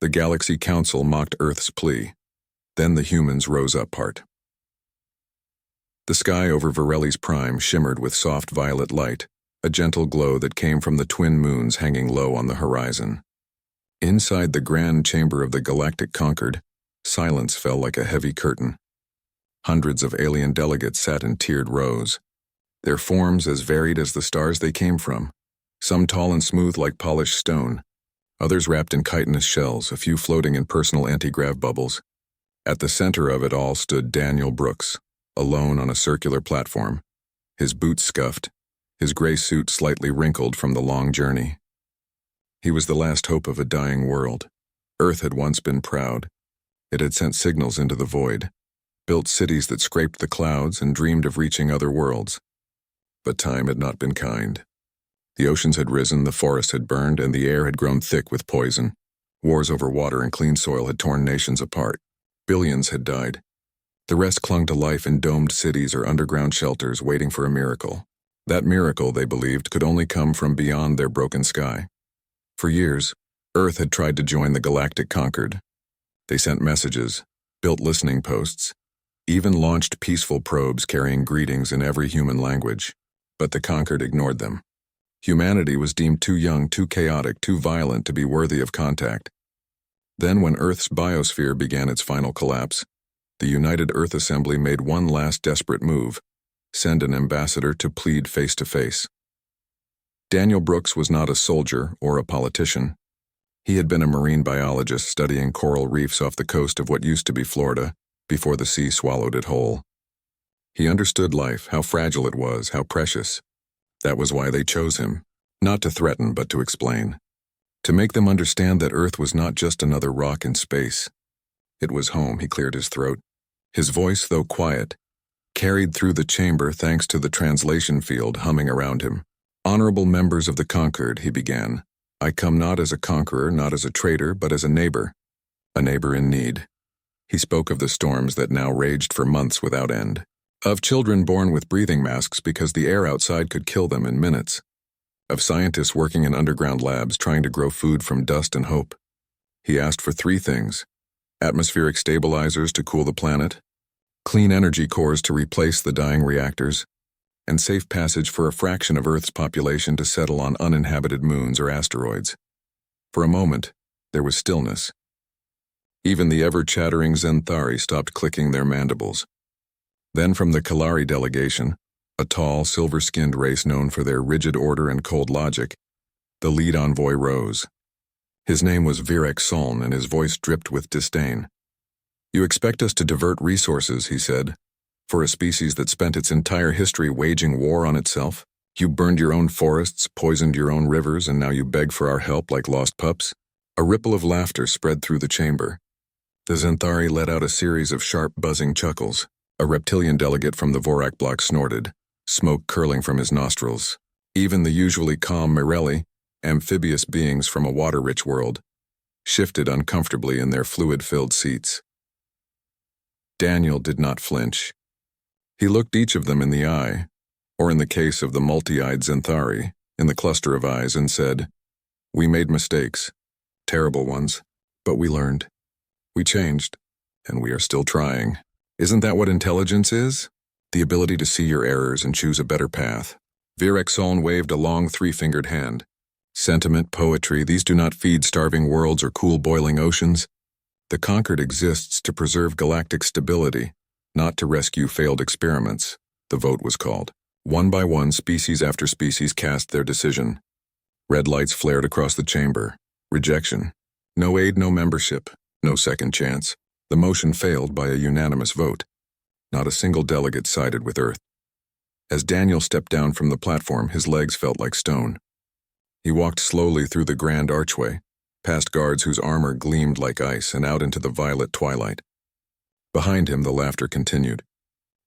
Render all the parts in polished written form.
The Galaxy Council mocked Earth's plea. Then the humans rose up part. The sky over Varelli's prime shimmered with soft violet light, a gentle glow that came from the twin moons hanging low on the horizon. Inside the grand chamber of the Galactic Concord, silence fell like a heavy curtain. Hundreds of alien delegates sat in tiered rows, their forms as varied as the stars they came from, some tall and smooth like polished stone, others wrapped in chitinous shells, a few floating in personal anti-grav bubbles. At the center of it all stood Daniel Brooks, alone on a circular platform, his boots scuffed, his gray suit slightly wrinkled from the long journey. He was the last hope of a dying world. Earth had once been proud. It had sent signals into the void, built cities that scraped the clouds and dreamed of reaching other worlds. But time had not been kind. The oceans had risen, the forests had burned, and the air had grown thick with poison. Wars over water and clean soil had torn nations apart. Billions had died. The rest clung to life in domed cities or underground shelters waiting for a miracle. That miracle, they believed, could only come from beyond their broken sky. For years, Earth had tried to join the Galactic Concord. They sent messages, built listening posts, even launched peaceful probes carrying greetings in every human language. But the Concord ignored them. Humanity was deemed too young, too chaotic, too violent to be worthy of contact. Then when Earth's biosphere began its final collapse, the United Earth Assembly made one last desperate move: send an ambassador to plead face to face. Daniel Brooks was not a soldier or a politician. He had been a marine biologist studying coral reefs off the coast of what used to be Florida, before the sea swallowed it whole. He understood life, how fragile it was, how precious. That was why they chose him, not to threaten but to explain. To make them understand that Earth was not just another rock in space. It was home. He cleared his throat. His voice, though quiet, carried through the chamber thanks to the translation field humming around him. Honorable members of the Concord, he began. I come not as a conqueror, not as a traitor, but as a neighbor in need. He spoke of the storms that now raged for months without end, of children born with breathing masks because the air outside could kill them in minutes, of scientists working in underground labs trying to grow food from dust and hope. He asked for three things: atmospheric stabilizers to cool the planet, clean energy cores to replace the dying reactors, and safe passage for a fraction of Earth's population to settle on uninhabited moons or asteroids. For a moment, there was stillness. Even the ever-chattering Zenthari stopped clicking their mandibles. Then from the Kalari delegation, a tall, silver-skinned race known for their rigid order and cold logic, the lead envoy rose. His name was Virek Soln, and his voice dripped with disdain. You expect us to divert resources, he said, for a species that spent its entire history waging war on itself? You burned your own forests, poisoned your own rivers, and now you beg for our help like lost pups? A ripple of laughter spread through the chamber. The Zenthari let out a series of sharp, buzzing chuckles. A reptilian delegate from the Vorak block snorted, smoke curling from his nostrils. Even the usually calm Mirelli, amphibious beings from a water-rich world, shifted uncomfortably in their fluid-filled seats. Daniel did not flinch. He looked each of them in the eye, or in the case of the multi-eyed Zenthari, in the cluster of eyes, and said, We made mistakes, terrible ones, but we learned. We changed, and we are still trying. Isn't that what intelligence is? The ability to see your errors and choose a better path. Virek Soln waved a long three-fingered hand. Sentiment, poetry, these do not feed starving worlds or cool boiling oceans. The Concord exists to preserve galactic stability, not to rescue failed experiments. The vote was called. One by one, species after species cast their decision. Red lights flared across the chamber. Rejection. No aid, no membership, no second chance. The motion failed by a unanimous vote. Not a single delegate sided with Earth. As Daniel stepped down from the platform, his legs felt like stone. He walked slowly through the grand archway, past guards whose armor gleamed like ice, and out into the violet twilight. Behind him, the laughter continued.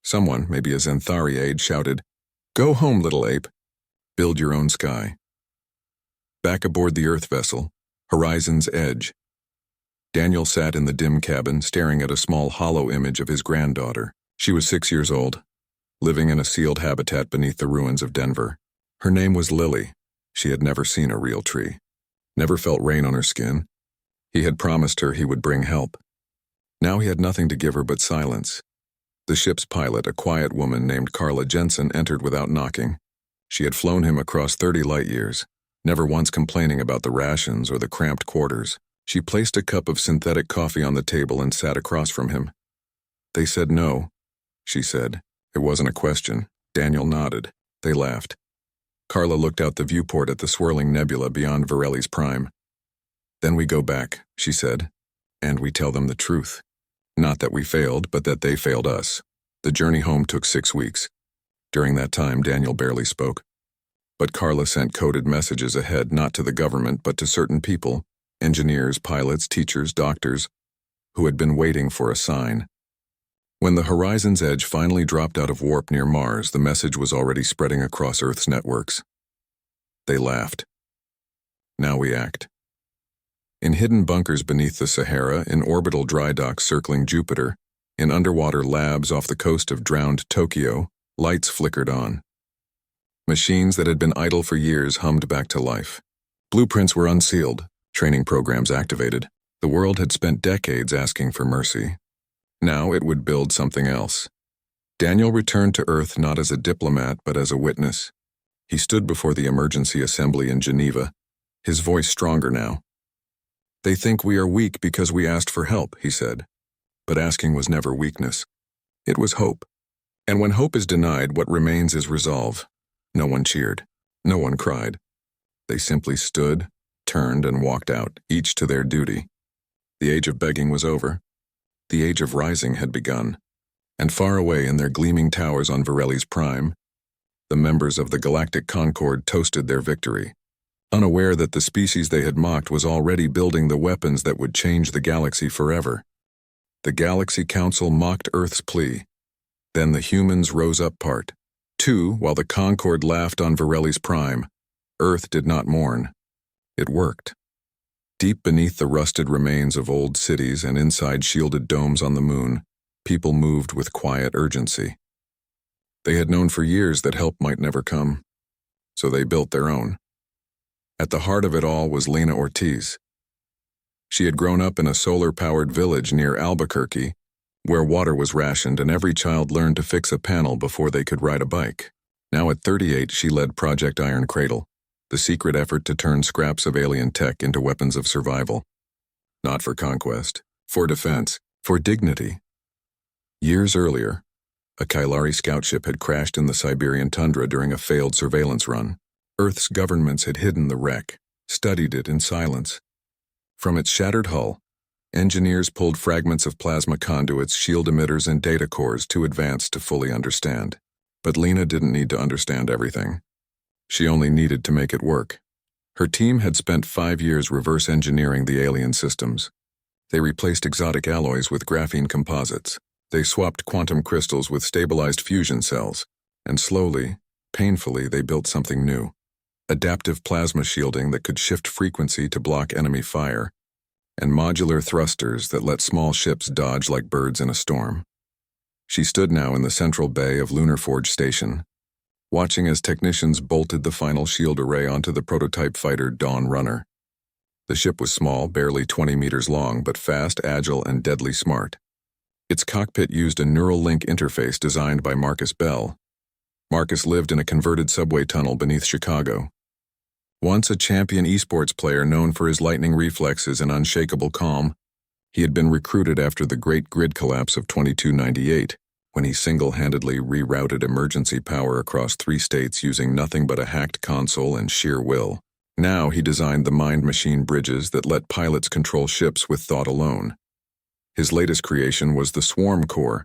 Someone, maybe a Zenthari aide, shouted, Go home, little ape. Build your own sky. Back aboard the Earth vessel, Horizon's Edge, Daniel sat in the dim cabin, staring at a small hollow image of his granddaughter. She was 6 years old, living in a sealed habitat beneath the ruins of Denver. Her name was Lily. She had never seen a real tree, never felt rain on her skin. He had promised her he would bring help. Now he had nothing to give her but silence. The ship's pilot, a quiet woman named Carla Jensen, entered without knocking. She had flown him across 30 light-years, never once complaining about the rations or the cramped quarters. She placed a cup of synthetic coffee on the table and sat across from him. "They said no," she said. It wasn't a question. Daniel nodded. They laughed. Carla looked out the viewport at the swirling nebula beyond Varelli's prime. "Then we go back," she said, "and we tell them the truth. Not that we failed, but that they failed us." The journey home took 6 weeks. During that time, Daniel barely spoke. But Carla sent coded messages ahead, not to the government, but to certain people, engineers, pilots, teachers, doctors, who had been waiting for a sign. When the horizon's edge finally dropped out of warp near Mars, the message was already spreading across Earth's networks. They laughed. Now we act. In hidden bunkers beneath the Sahara, in orbital dry docks circling Jupiter, in underwater labs off the coast of drowned Tokyo, lights flickered on. Machines that had been idle for years hummed back to life. Blueprints were unsealed, training programs activated. The world had spent decades asking for mercy. Now it would build something else. Daniel returned to Earth not as a diplomat but as a witness. He stood before the emergency assembly in Geneva, his voice stronger now. "They think we are weak because we asked for help," he said. But asking was never weakness. It was hope. And when hope is denied, what remains is resolve. No one cheered. No one cried. They simply stood, turned, and walked out, each to their duty. The age of begging was over. The age of rising had begun. And far away in their gleaming towers on Varelli's prime, the members of the Galactic Concord toasted their victory, unaware that the species they had mocked was already building the weapons that would change the galaxy forever. The Galaxy Council mocked Earth's plea. Then the humans rose up part. 2, while the Concord laughed on Varelli's prime, Earth did not mourn. It worked. Deep beneath the rusted remains of old cities and inside shielded domes on the moon, people moved with quiet urgency. They had known for years that help might never come, so they built their own. At the heart of it all was Lena Ortiz. She had grown up in a solar-powered village near Albuquerque, where water was rationed and every child learned to fix a panel before they could ride a bike. Now at 38, she led Project Iron Cradle, the secret effort to turn scraps of alien tech into weapons of survival. Not for conquest, for defense, for dignity. Years earlier, a Kailari scout ship had crashed in the Siberian tundra during a failed surveillance run. Earth's governments had hidden the wreck, studied it in silence. From its shattered hull, engineers pulled fragments of plasma conduits, shield emitters, and data cores too advanced to fully understand. But Lena didn't need to understand everything. She only needed to make it work. Her team had spent 5 years reverse engineering the alien systems. They replaced exotic alloys with graphene composites. They swapped quantum crystals with stabilized fusion cells. And slowly, painfully, they built something new. Adaptive plasma shielding that could shift frequency to block enemy fire, and modular thrusters that let small ships dodge like birds in a storm. She stood now in the central bay of Lunar Forge Station, watching as technicians bolted the final shield array onto the prototype fighter Dawn Runner. The ship was small, barely 20 meters long, but fast, agile, and deadly smart. Its cockpit used a neural link interface designed by Marcus Bell. Marcus lived in a converted subway tunnel beneath Chicago. Once a champion esports player known for his lightning reflexes and unshakable calm, he had been recruited after the Great Grid Collapse of 2298, when he single-handedly rerouted emergency power across 3 states using nothing but a hacked console and sheer will. Now he designed the mind-machine bridges that let pilots control ships with thought alone. His latest creation was the Swarm Core,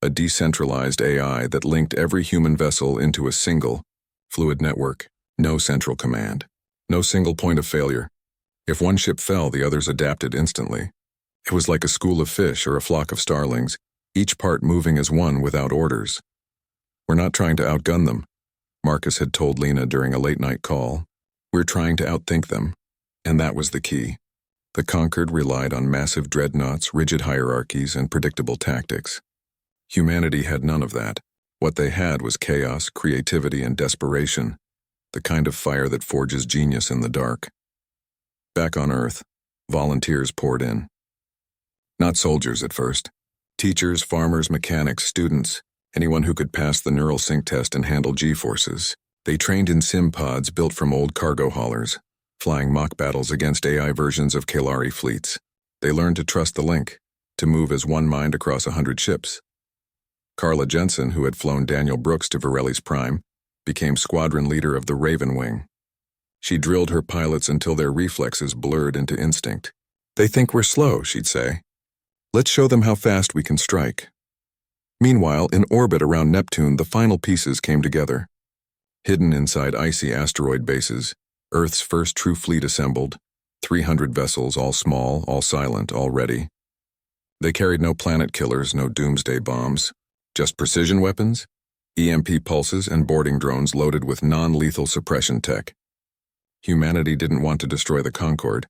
a decentralized AI that linked every human vessel into a single, fluid network. No central command. No single point of failure. If one ship fell, the others adapted instantly. It was like a school of fish or a flock of starlings, each part moving as one without orders. "We're not trying to outgun them," Marcus had told Lena during a late-night call. "We're trying to outthink them." And that was the key. The Conquered relied on massive dreadnoughts, rigid hierarchies, and predictable tactics. Humanity had none of that. What they had was chaos, creativity, and desperation. The kind of fire that forges genius in the dark. Back on Earth, Volunteers poured in. Not soldiers at first. Teachers, farmers, mechanics, students, anyone who could pass the neural sync test and handle G-forces. They trained in sim pods built from old cargo haulers, flying mock battles against AI versions of Kalari fleets. They learned to trust the link, to move as one mind across 100 ships. Carla Jensen, who had flown Daniel Brooks to Varelli's Prime, became squadron leader of the Raven Wing. She drilled her pilots until their reflexes blurred into instinct. "They think we're slow," she'd say. "Let's show them how fast we can strike." Meanwhile, in orbit around Neptune, the final pieces came together. Hidden inside icy asteroid bases, Earth's first true fleet assembled, 300 vessels, all small, all silent, all ready. They carried no planet killers, no doomsday bombs, just precision weapons, EMP pulses, and boarding drones loaded with non-lethal suppression tech. Humanity didn't want to destroy the Concorde.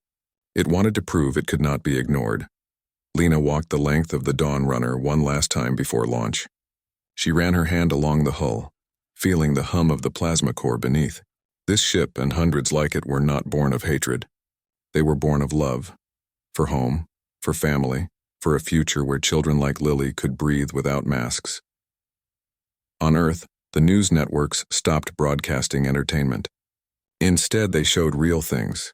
It wanted to prove it could not be ignored. Lena walked the length of the Dawn Runner one last time before launch. She ran her hand along the hull, feeling the hum of the plasma core beneath. This ship and hundreds like it were not born of hatred. They were born of love. For home, for family, for a future where children like Lily could breathe without masks. On Earth, the news networks stopped broadcasting entertainment. Instead, they showed real things.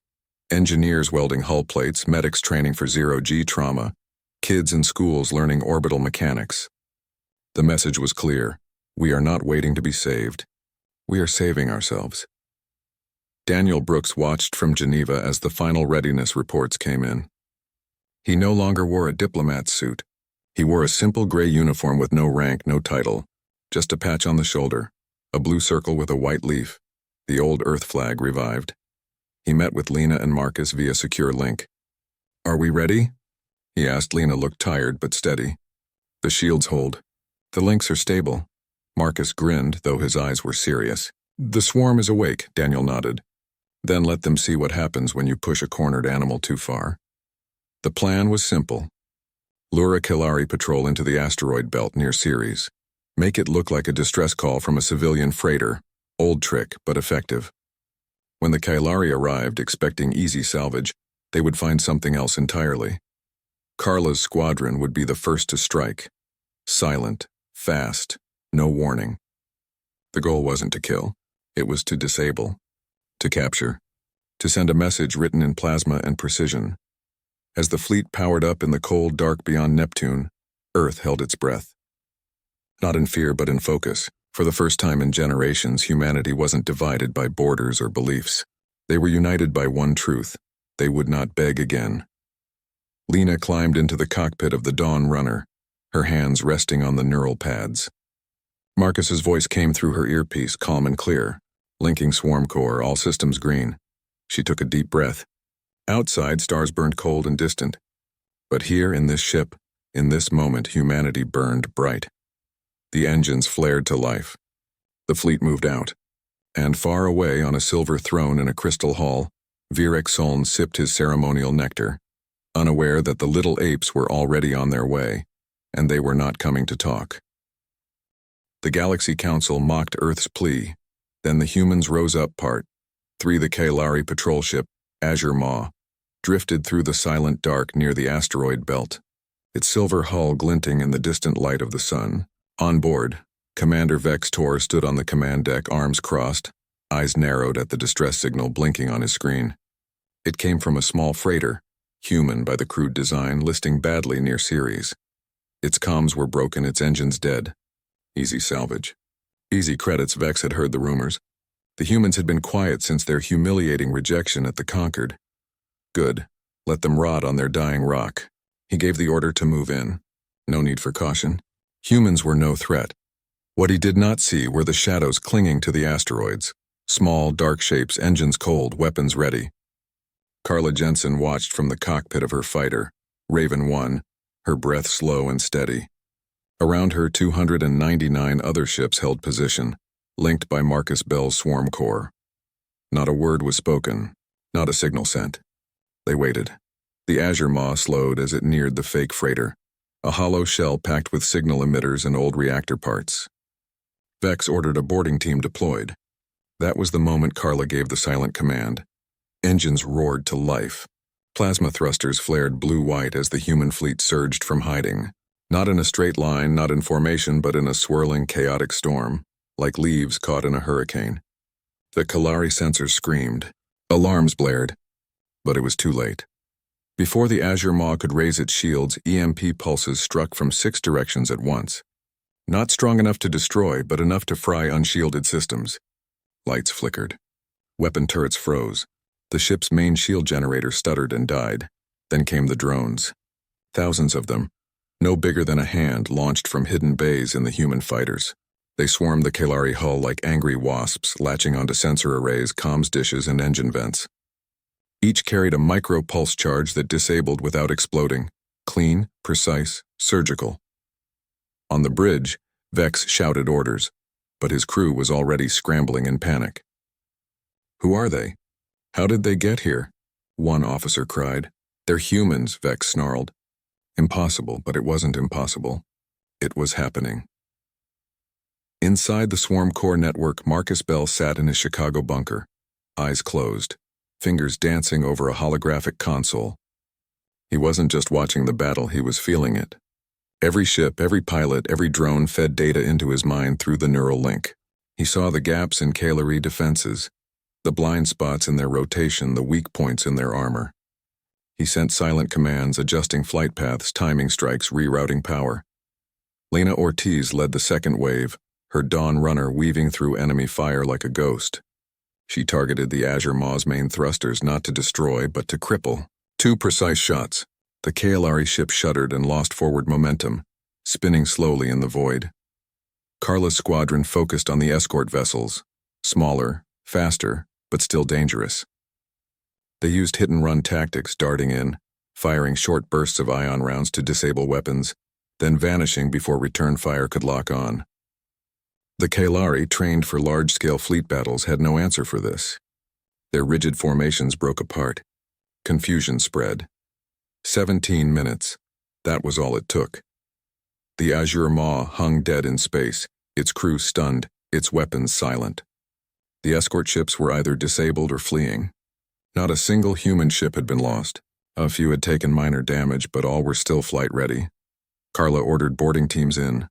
Engineers welding hull plates, medics training for zero-G trauma, kids in schools learning orbital mechanics. The message was clear. We are not waiting to be saved. We are saving ourselves. Daniel Brooks watched from Geneva as the final readiness reports came in. He no longer wore a diplomat's suit. He wore a simple gray uniform with no rank, no title, just a patch on the shoulder, a blue circle with a white leaf, the old Earth flag revived. He met with Lena and Marcus via secure link. "Are we ready?" he asked. Lena looked tired but steady. "The shields hold. The links are stable." Marcus grinned, though his eyes were serious. "The swarm is awake," Daniel nodded. "Then let them see what happens when you push a cornered animal too far." The plan was simple. Lure a Kalari patrol into the asteroid belt near Ceres. Make it look like a distress call from a civilian freighter. Old trick, but effective. When the Kalari arrived, expecting easy salvage, they would find something else entirely. Carla's squadron would be the first to strike. Silent, fast, no warning. The goal wasn't to kill. It was to disable, to capture, to send a message written in plasma and precision. As the fleet powered up in the cold dark beyond Neptune, Earth held its breath. Not in fear, but in focus. For the first time in generations, humanity wasn't divided by borders or beliefs. They were united by one truth: they would not beg again. Lena climbed into the cockpit of the Dawn Runner, her hands resting on the neural pads. Marcus's voice came through her earpiece, calm and clear, linking swarm core, all systems green. She took a deep breath. Outside, stars burned cold and distant. But here, in this ship, in this moment, humanity burned bright. The engines flared to life. The fleet moved out. And far away on a silver throne in a crystal hall, Virek Soln sipped his ceremonial nectar, unaware that the little apes were already on their way, and they were not coming to talk. The Galaxy Council mocked Earth's plea. Then the humans rose up part. The Kalari patrol ship, Azure Maw, drifted through the silent dark near the asteroid belt, its silver hull glinting in the distant light of the sun. On board, Commander Vex Tor stood on the command deck, arms crossed, eyes narrowed at the distress signal blinking on his screen. It came from a small freighter, human by the crude design, listing badly near Ceres. Its comms were broken, its engines dead. Easy salvage. Easy credits. Vex had heard the rumors. The humans had been quiet since their humiliating rejection at the Concord. Good. Let them rot on their dying rock. He gave the order to move in. No need for caution. Humans were no threat. What he did not see were the shadows clinging to the asteroids. Small, dark shapes, engines cold, weapons ready. Carla Jensen watched from the cockpit of her fighter, Raven 1, her breath slow and steady. Around her, 299 other ships held position, linked by Marcus Bell's swarm core. Not a word was spoken, not a signal sent. They waited. The Azure Maw slowed as it neared the fake freighter, a hollow shell packed with signal emitters and old reactor parts. Vex ordered a boarding team deployed. That was the moment Carla gave the silent command. Engines roared to life. Plasma thrusters flared blue-white as the human fleet surged from hiding. Not in a straight line, not in formation, but in a swirling, chaotic storm, like leaves caught in a hurricane. The Kalari sensors screamed. Alarms blared. But it was too late. Before the Azure Maw could raise its shields, EMP pulses struck from 6 directions at once. Not strong enough to destroy, but enough to fry unshielded systems. Lights flickered. Weapon turrets froze. The ship's main shield generator stuttered and died. Then came the drones. Thousands of them, no bigger than a hand, launched from hidden bays in the human fighters. They swarmed the Kalari hull like angry wasps, latching onto sensor arrays, comms dishes, and engine vents. Each carried a micro-pulse charge that disabled without exploding. Clean, precise, surgical. On the bridge, Vex shouted orders, but his crew was already scrambling in panic. "Who are they? How did they get here?" one officer cried. "They're humans," Vex snarled. Impossible, but it wasn't impossible. It was happening. Inside the Swarm Core network, Marcus Bell sat in his Chicago bunker, eyes closed, fingers dancing over a holographic console. He wasn't just watching the battle, he was feeling it. Every ship, every pilot, every drone fed data into his mind through the neural link. He saw the gaps in Kalari defenses, the blind spots in their rotation, the weak points in their armor. He sent silent commands, adjusting flight paths, timing strikes, rerouting power. Lena Ortiz led the second wave, her Dawn runner weaving through enemy fire like a ghost. She targeted the Azure Maw's main thrusters, not to destroy, but to cripple. 2 precise shots. The Kalari ship shuddered and lost forward momentum, spinning slowly in the void. Carla's squadron focused on the escort vessels, smaller, faster, but still dangerous. They used hit-and-run tactics, darting in, firing short bursts of ion rounds to disable weapons, then vanishing before return fire could lock on. The Kalari, trained for large-scale fleet battles, had no answer for this. Their rigid formations broke apart. Confusion spread. 17 minutes. That was all it took. The Azure Maw hung dead in space, its crew stunned, its weapons silent. The escort ships were either disabled or fleeing. Not a single human ship had been lost. A few had taken minor damage, but all were still flight-ready. Carla ordered boarding teams in.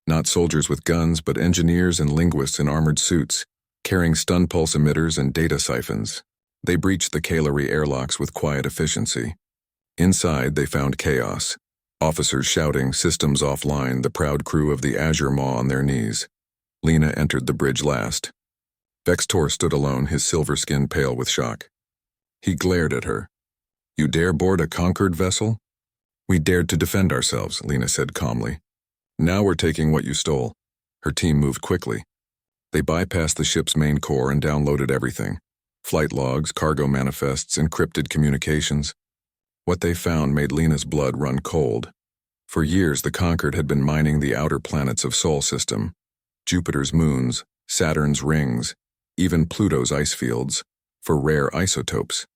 Not soldiers with guns, but engineers and linguists in armored suits, carrying stun pulse emitters and data siphons. They breached the Kalari airlocks with quiet efficiency. Inside, they found chaos. Officers shouting, systems offline, the proud crew of the Azure Maw on their knees. Lena entered the bridge last. Vextor stood alone, his silver skin pale with shock. He glared at her. "You dare board a conquered vessel?" "We dared to defend ourselves," Lena said calmly. "Now we're taking what you stole." Her team moved quickly. They bypassed the ship's main core and downloaded everything. Flight logs, cargo manifests, encrypted communications. What they found made Lena's blood run cold. For years, the Conquered had been mining the outer planets of Sol system, Jupiter's moons, Saturn's rings, even Pluto's ice fields, for rare isotopes.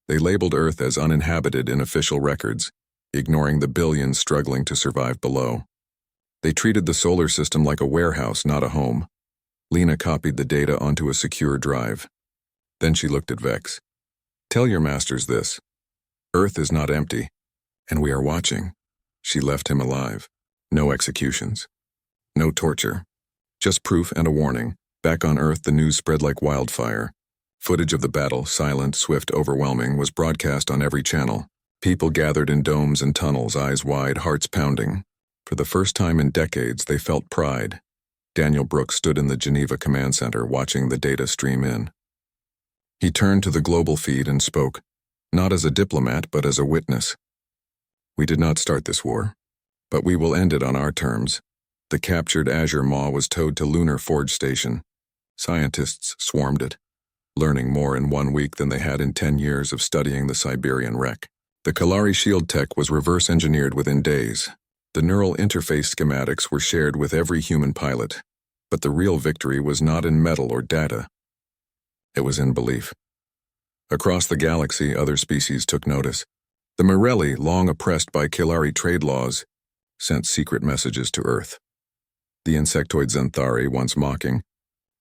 They labeled Earth as uninhabited in official records, ignoring the billions struggling to survive below. They treated the solar system like a warehouse, not a home. Lena copied the data onto a secure drive. Then she looked at Vex. "Tell your masters this. Earth is not empty, and we are watching." She left him alive. No executions. No torture. Just proof and a warning. Back on Earth, the news spread like wildfire. Footage of the battle, silent, swift, overwhelming, was broadcast on every channel. People gathered in domes and tunnels, eyes wide, hearts pounding. For the first time in decades, they felt pride. Daniel Brooks stood in the Geneva Command Center, watching the data stream in. He turned to the global feed and spoke, not as a diplomat, but as a witness. "We did not start this war, but we will end it on our terms." The captured Azure Maw was towed to Lunar Forge Station. Scientists swarmed it, learning more in 1 week than they had in 10 years of studying the Siberian wreck. The Kalari shield tech was reverse engineered within days. The neural interface schematics were shared with every human pilot, but the real victory was not in metal or data. It was in belief. Across the galaxy, other species took notice. The Morelli, long oppressed by Kalari trade laws, sent secret messages to Earth. The insectoid Xanthari, once mocking,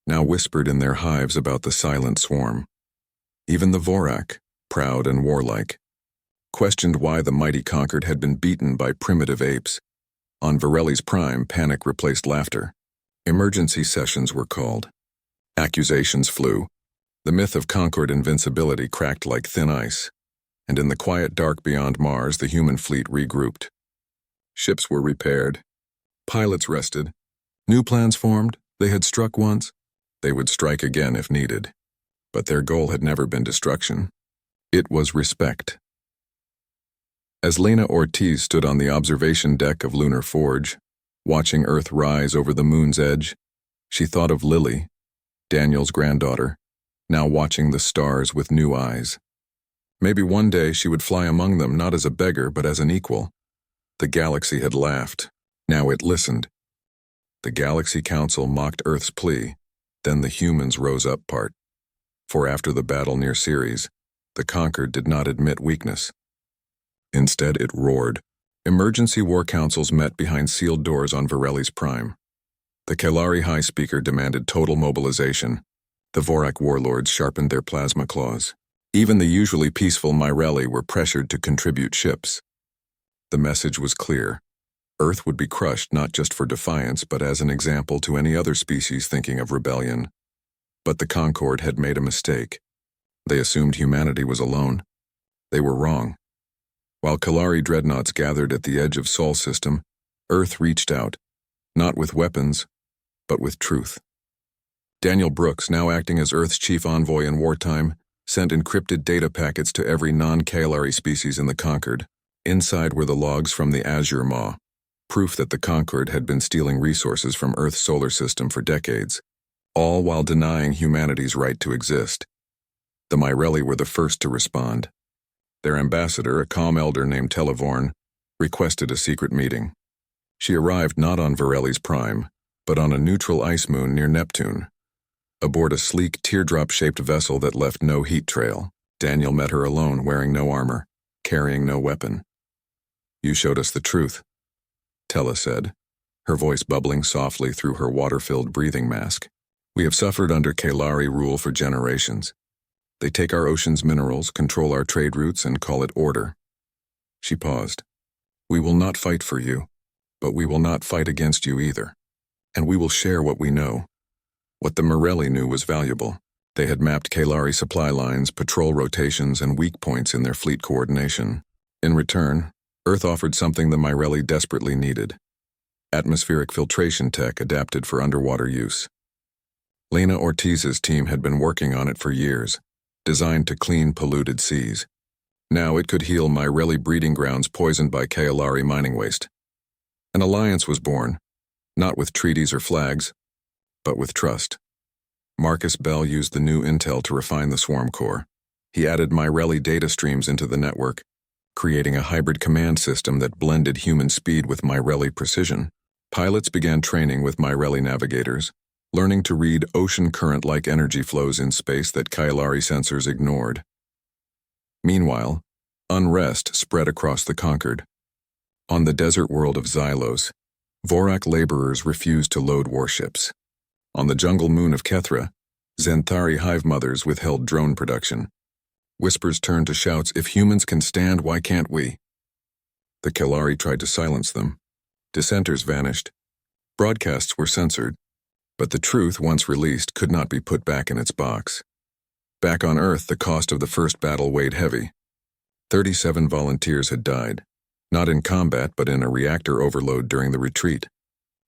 now whispered in their hives about the silent swarm. Even the Vorak, proud and warlike, questioned why the mighty Concord had been beaten by primitive apes. On Varelli's prime, panic replaced laughter. Emergency sessions were called. Accusations flew. The myth of Concord invincibility cracked like thin ice, and in the quiet dark beyond Mars, the human fleet regrouped. Ships were repaired. Pilots rested. New plans formed. They had struck once. They would strike again if needed. But their goal had never been destruction. It was respect. As Lena Ortiz stood on the observation deck of Lunar Forge, watching Earth rise over the moon's edge, she thought of Lily, Daniel's granddaughter, now watching the stars with new eyes. Maybe one day she would fly among them not as a beggar but as an equal. The galaxy had laughed. Now it listened. The Galaxy Council mocked Earth's plea. Then the humans rose up part. For after the battle near Ceres, the Conquered did not admit weakness. Instead, it roared. Emergency war councils met behind sealed doors on Varelli's prime. The Kalari High Speaker demanded total mobilization. The Vorak warlords sharpened their plasma claws. Even the usually peaceful Myrelli were pressured to contribute ships. The message was clear. Earth would be crushed not just for defiance but as an example to any other species thinking of rebellion. But the Concord had made a mistake. They assumed humanity was alone. They were wrong. While Kalari dreadnoughts gathered at the edge of Sol system, Earth reached out, not with weapons, but with truth. Daniel Brooks, now acting as Earth's chief envoy in wartime, sent encrypted data packets to every non-Kalari species in the Concord. Inside were the logs from the Azure Maw, proof that the Concord had been stealing resources from Earth's solar system for decades, all while denying humanity's right to exist. The Myrelli were the first to respond. Their ambassador, a calm elder named Televorn, requested a secret meeting. She arrived not on Varelli's prime, but on a neutral ice moon near Neptune. Aboard a sleek, teardrop-shaped vessel that left no heat trail, Daniel met her alone, wearing no armor, carrying no weapon. "You showed us the truth," Tella said, her voice bubbling softly through her water-filled breathing mask. "We have suffered under Kalari rule for generations. They take our ocean's minerals, control our trade routes, and call it order." She paused. "We will not fight for you, but we will not fight against you either. And we will share what we know." What the Morelli knew was valuable. They had mapped Kalari supply lines, patrol rotations, and weak points in their fleet coordination. In return, Earth offered something the Myrelli desperately needed: atmospheric filtration tech adapted for underwater use. Lena Ortiz's team had been working on it for years, designed to clean polluted seas. Now it could heal Myrelli breeding grounds poisoned by Kalari mining waste. An alliance was born, not with treaties or flags, but with trust. Marcus Bell used the new intel to refine the swarm core. He added Myrelli data streams into the network, creating a hybrid command system that blended human speed with Myrelli precision. Pilots began training with Myrelli navigators, learning to read ocean current-like energy flows in space that Kalari sensors ignored. Meanwhile, unrest spread across the Concord. On the desert world of Xylos, Vorak laborers refused to load warships. On the jungle moon of Kethra, Xanthari hive mothers withheld drone production. Whispers turned to shouts, "If humans can stand, why can't we?" The Kalari tried to silence them. Dissenters vanished. Broadcasts were censored. But the truth, once released, could not be put back in its box. Back on Earth, the cost of the first battle weighed heavy. 37 volunteers had died, not in combat but in a reactor overload during the retreat.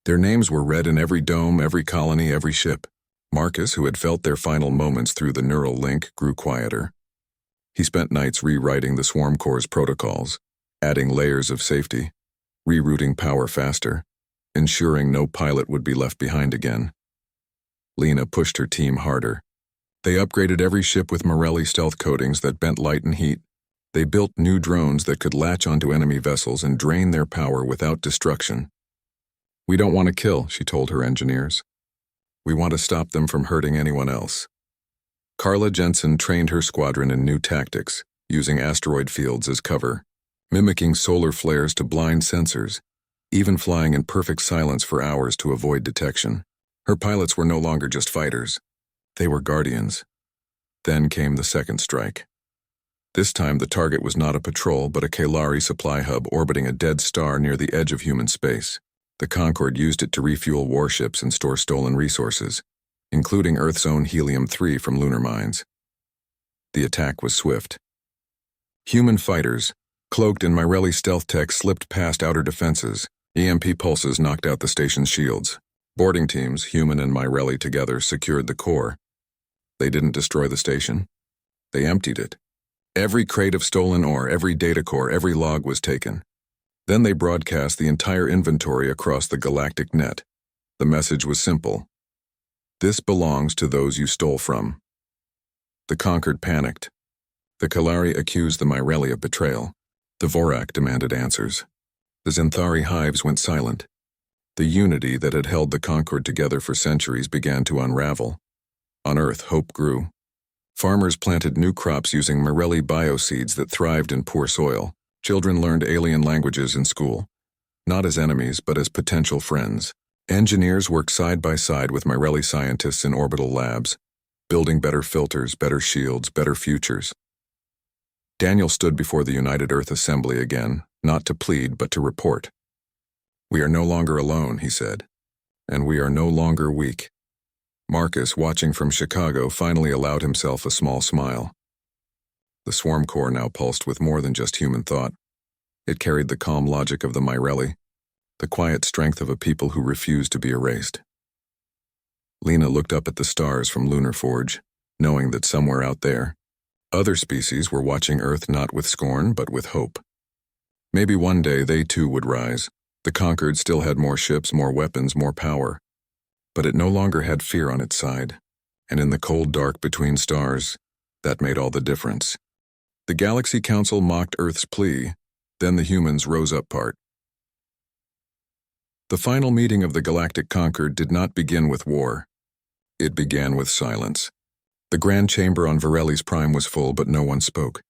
Their names were read in every dome, every colony, every ship. Marcus, who had felt their final moments through the neural link, grew quieter. He spent nights rewriting the swarm core's protocols, adding layers of safety, rerouting power faster, ensuring no pilot would be left behind again. Lena pushed her team harder. They upgraded every ship with Morelli stealth coatings that bent light and heat. They built new drones that could latch onto enemy vessels and drain their power without destruction. "We don't want to kill," she told her engineers. "We want to stop them from hurting anyone else." Carla Jensen trained her squadron in new tactics, using asteroid fields as cover, mimicking solar flares to blind sensors, even flying in perfect silence for hours to avoid detection. Her pilots were no longer just fighters. They were guardians. Then came the second strike. This time the target was not a patrol but a Kalari supply hub orbiting a dead star near the edge of human space. The Concorde used it to refuel warships and store stolen resources, including Earth's own helium-3 from lunar mines. The attack was swift. Human fighters, cloaked in Myrelli stealth tech, slipped past outer defenses. EMP pulses knocked out the station's shields. Boarding teams, human and Myrelli together, secured the core. They didn't destroy the station. They emptied it. Every crate of stolen ore, every data core, every log was taken. Then they broadcast the entire inventory across the galactic net. The message was simple. This belongs to those you stole from. The Concorde panicked. The Kalari accused the Myrelli of betrayal. The Vorak demanded answers. The Zenthari hives went silent. The unity that had held the Concorde together for centuries began to unravel. On Earth, hope grew. Farmers planted new crops using Myrelli bioseeds that thrived in poor soil. Children learned alien languages in school, not as enemies but as potential friends. Engineers worked side by side with Myrelli scientists in orbital labs, building better filters, better shields, better futures. Daniel stood before the United Earth Assembly again, not to plead but to report. "We are no longer alone," he said, "and we are no longer weak." Marcus, watching from Chicago, finally allowed himself a small smile. The swarm core now pulsed with more than just human thought. It carried the calm logic of the Myrelli, the quiet strength of a people who refused to be erased. Lena looked up at the stars from Lunar Forge, knowing that somewhere out there, other species were watching Earth not with scorn but with hope. Maybe one day they too would rise. The Concorde still had more ships, more weapons, more power. But it no longer had fear on its side, and in the cold dark between stars, that made all the difference. The Galaxy Council mocked Earth's plea, then the humans rose up part. The final meeting of the Galactic Concorde did not begin with war. It began with silence. The Grand Chamber on Virelli's Prime was full, but no one spoke.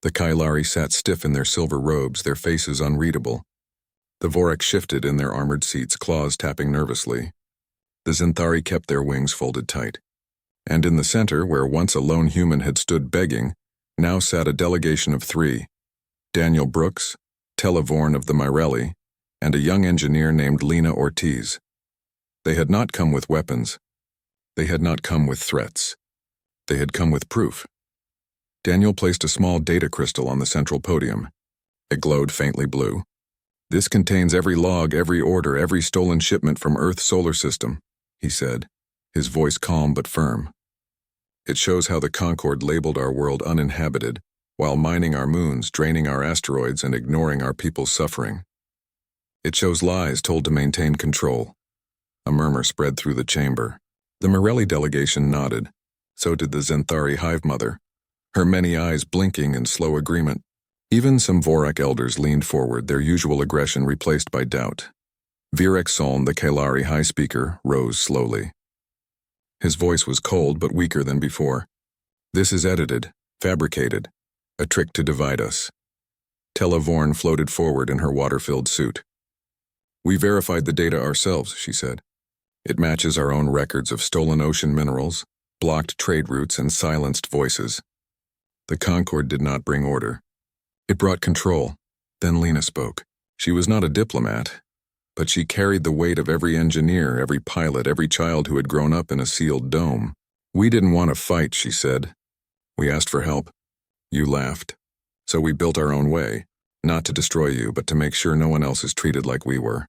The Kailari sat stiff in their silver robes, their faces unreadable. The Vorak shifted in their armored seats, claws tapping nervously. The Zenthari kept their wings folded tight. And in the center, where once a lone human had stood begging, now sat a delegation of 3. Daniel Brooks, Televorn of the Myrelli, and a young engineer named Lena Ortiz. They had not come with weapons. They had not come with threats. They had come with proof. Daniel placed a small data crystal on the central podium. It glowed faintly blue. "This contains every log, every order, every stolen shipment from Earth's solar system," he said, his voice calm but firm. "It shows how the Concorde labeled our world uninhabited, while mining our moons, draining our asteroids, and ignoring our people's suffering. It shows lies told to maintain control." A murmur spread through the chamber. The Myrelli delegation nodded. So did the Zenthari hive mother, her many eyes blinking in slow agreement. Even some Vorak elders leaned forward, their usual aggression replaced by doubt. Virek Soln, the Kalari high speaker, rose slowly. His voice was cold but weaker than before. "This is edited, fabricated, a trick to divide us." Televorn floated forward in her water-filled suit. "We verified the data ourselves," she said. "It matches our own records of stolen ocean minerals, blocked trade routes, and silenced voices." The Concorde did not bring order. It brought control. Then Lena spoke. She was not a diplomat, but she carried the weight of every engineer, every pilot, every child who had grown up in a sealed dome. "We didn't want to fight," she said. "We asked for help. You laughed. So we built our own way, not to destroy you, but to make sure no one else is treated like we were."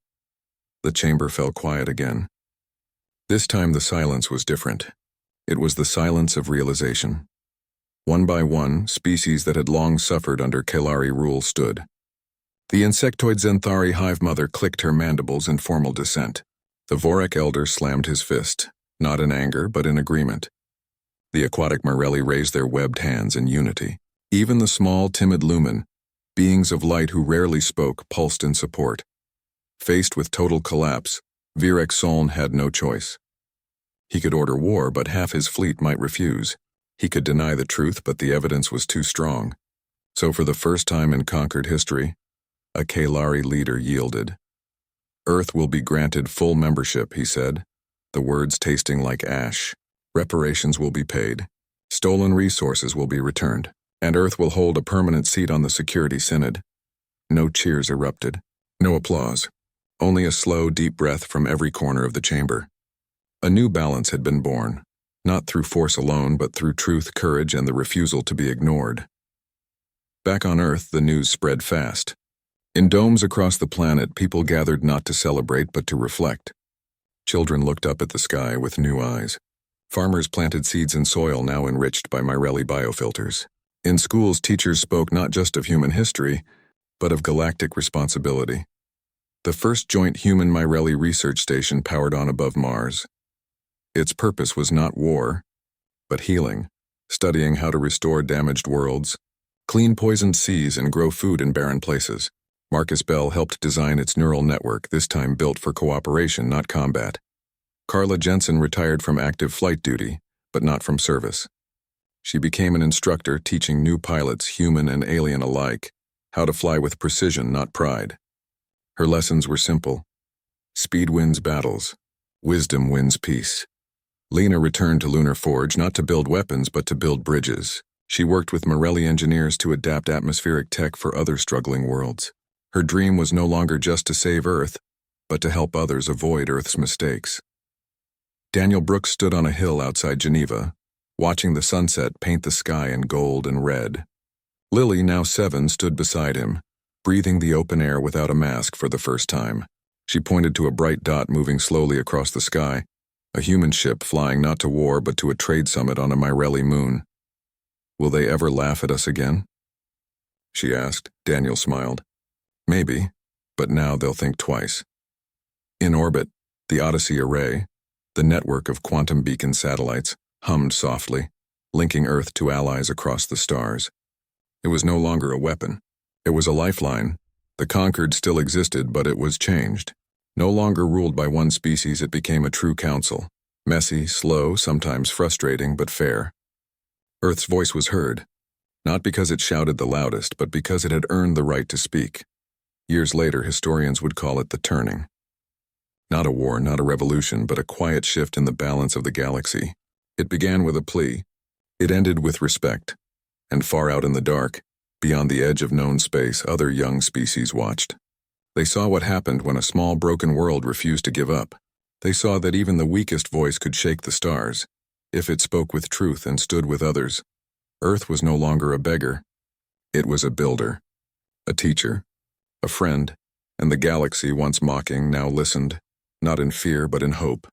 The chamber fell quiet again. This time the silence was different. It was the silence of realization. One by one, species that had long suffered under Kalari rule stood. The insectoid Zenthari hive mother clicked her mandibles in formal dissent. The Vorak elder slammed his fist, not in anger but in agreement. The aquatic Myrelli raised their webbed hands in unity. Even the small, timid lumen, beings of light who rarely spoke, pulsed in support. Faced with total collapse, Virek Soln had no choice. He could order war, but half his fleet might refuse. He could deny the truth, but the evidence was too strong. So for the first time in conquered history, a Kalari leader yielded. "Earth will be granted full membership," he said, the words tasting like ash. "Reparations will be paid. Stolen resources will be returned. And Earth will hold a permanent seat on the Security Synod. No cheers erupted. No applause. Only a slow, deep breath from every corner of the chamber. A new balance had been born, not through force alone, but through truth, courage, and the refusal to be ignored. Back on Earth, the news spread fast. In domes across the planet, people gathered not to celebrate, but to reflect. Children looked up at the sky with new eyes. Farmers planted seeds in soil now enriched by Mirelli biofilters. In schools, teachers spoke not just of human history, but of galactic responsibility. The first joint human Mirelli research station powered on above Mars. Its purpose was not war, but healing, studying how to restore damaged worlds, clean poisoned seas, and grow food in barren places. Marcus Bell helped design its neural network, this time built for cooperation, not combat. Carla Jensen retired from active flight duty, but not from service. She became an instructor, teaching new pilots, human and alien alike, how to fly with precision, not pride. Her lessons were simple. Speed wins battles. Wisdom wins peace. Lena returned to Lunar Forge not to build weapons, but to build bridges. She worked with Mirelli engineers to adapt atmospheric tech for other struggling worlds. Her dream was no longer just to save Earth, but to help others avoid Earth's mistakes. Daniel Brooks stood on a hill outside Geneva, watching the sunset paint the sky in gold and red. Lily, now 7, stood beside him, breathing the open air without a mask for the first time. She pointed to a bright dot moving slowly across the sky, a human ship flying not to war but to a trade summit on a Mirelli moon. "Will they ever laugh at us again?" she asked. Daniel smiled. "Maybe, but now they'll think twice." In orbit, the Odyssey Array, the network of quantum beacon satellites, hummed softly, linking Earth to allies across the stars. It was no longer a weapon. It was a lifeline. The conquered still existed, but it was changed. No longer ruled by one species, it became a true council. Messy, slow, sometimes frustrating, but fair. Earth's voice was heard, not because it shouted the loudest, but because it had earned the right to speak. Years later, historians would call it the turning. Not a war, not a revolution, but a quiet shift in the balance of the galaxy. It began with a plea. It ended with respect. And far out in the dark, beyond the edge of known space, other young species watched. They saw what happened when a small, broken world refused to give up. They saw that even the weakest voice could shake the stars, if it spoke with truth and stood with others. Earth was no longer a beggar. It was a builder, a teacher, a friend, and the galaxy, once mocking, now listened, not in fear but in hope.